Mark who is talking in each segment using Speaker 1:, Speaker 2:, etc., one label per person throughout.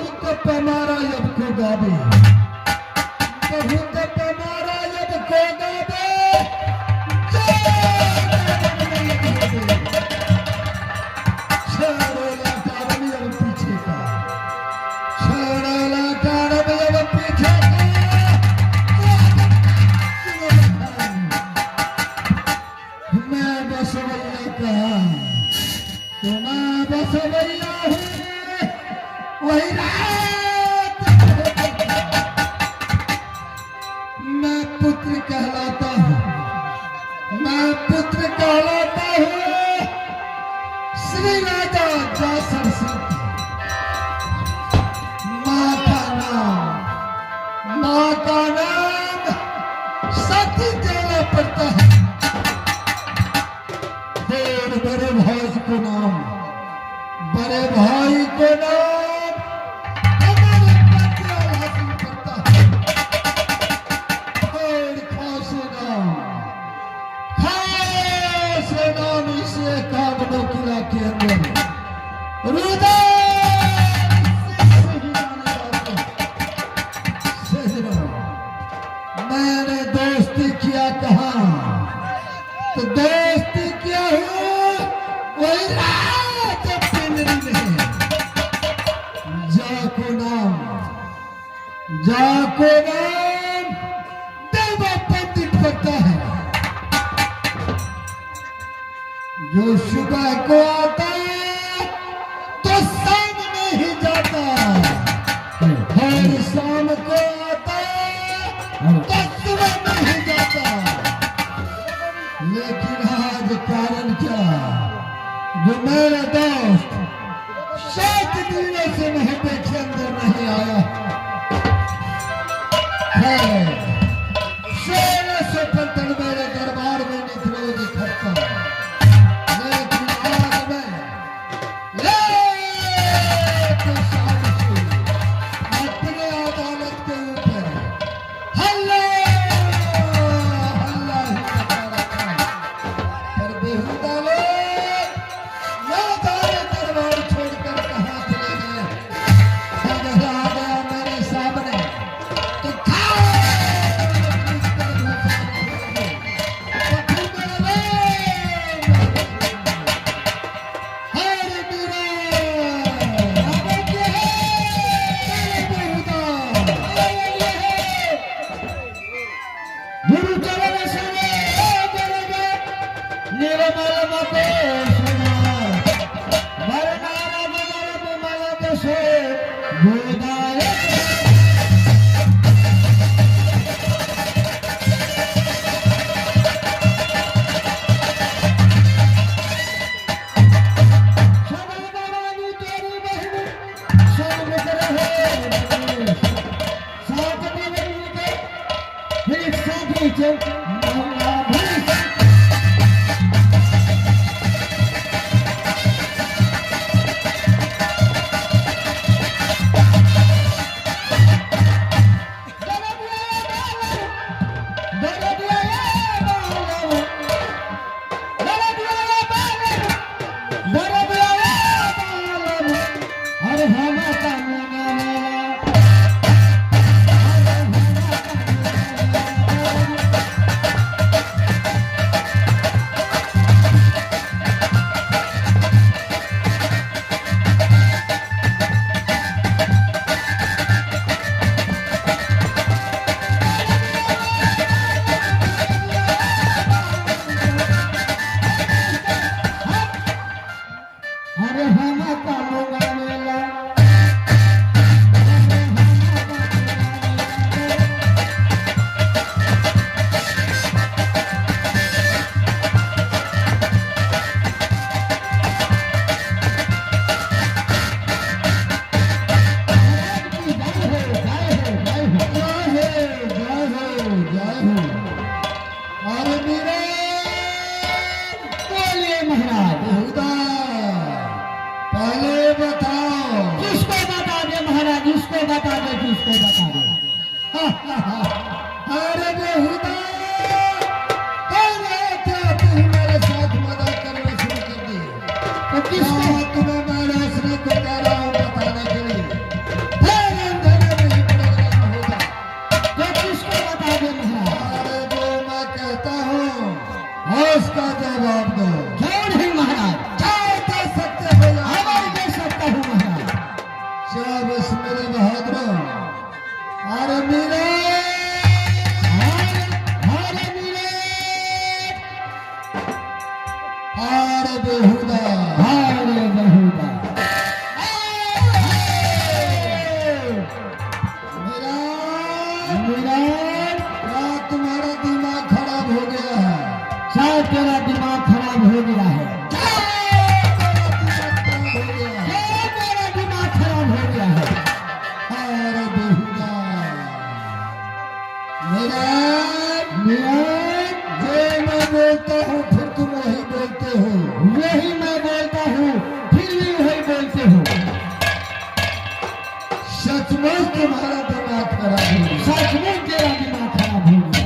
Speaker 1: बहुत पमारा जब को गावे, बहुत पमारा जब को गावे, छोड़ेला टारम जब पीछे का, छोड़ेला टारम जब पीछे का, मैं बसवैया का, मैं बसवैया हूँ, वही रात मैं पुत्र कहलाता हूँ, मैं पुत्र कहलाता हूँ श्री राजा जासर सिंह का। माँ का नाम सती देना पड़ता है। और बड़े भाई को नाम, बड़े भाई को नाम हमारे पत्र हासिल करता है। और खास नाम इसे कामनो किला के अंदर रुदा मैंने दोस्ती किया कहा, तो दोस्ती किया हूँ वही रात पिंजरी में। जाको नाम देवा पंडित पड़ता है। जो सुबह को आता तो शाम में ही जाता, हर शाम को आता तो सुबह में ही जाता। लेकिन आज कारण क्या, जो मेरा दोस्त 7 दिनों से महबे के अंदर नहीं आया है। 1615 मेरे दरबार में नित्रोज खटता, लेकिन आज मैं लेके शाम से अपने अदालत के ऊपर हल्ला हल्ला ही मचा रखा है। पर बेहुदा लोग न जाने दरबार छोड़कर कहाँ चले गए। अगर आ गया मेरे सामने तो गुरु चरण सुने निर्मल मते सुना मरना मगर मलत से गोदाय सबरानी तेरी बहन सब रहे साथ दिन के फिर साथी चल माला भी अरे बेहुदा क्या तुम मेरे साथ मदद करना शुरू कर दी? तो किसको तुम्हें मैं रोशनी को कह रहा हूँ बताने के लिए। मिराज, रात तुम्हारा दिमाग खराब हो गया है।
Speaker 2: शायद तेरा दिमाग खराब हो गया है।
Speaker 1: तेरा दिमाग खराब हो गया है। अरे बेहुदा मिराज, जो मैं बोलता हूँ फिर तुम वही बोलते हो।
Speaker 2: यही मैं बोलता हूँ, फिर भी वही बोलते हो।
Speaker 1: सचमुच तुम्हारा दिमाग खराब हो गया।
Speaker 2: सचमुच तेरा दिमाग खराब हो गया।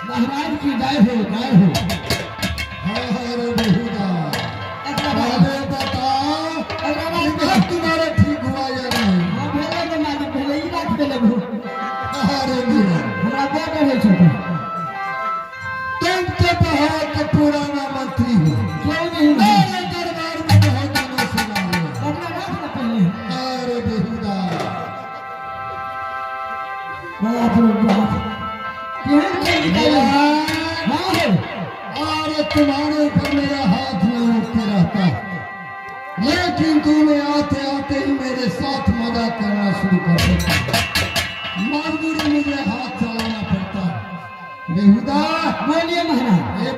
Speaker 2: महाराज की जय हो, जय हो।
Speaker 1: अरे बेहुदा, अरे बताओ तुम्हारा ठीक हुआ या नहीं? अरे मीरा, तुम तो बहुत पुराना मंत्री हो। मेरे दरबार में बहुत दिनों से ना हो। अरे बेहुदा, अरे तुम्हारे ऊपर मेरा हाथ में उठते रहता है, लेकिन तुम्हें आते आते ही मेरे साथ मजाक करना शुरू कर देता। मजबूरी मुझे हाथ चलाना पड़ता है। बेहुदा,
Speaker 2: बोलिए महाराज।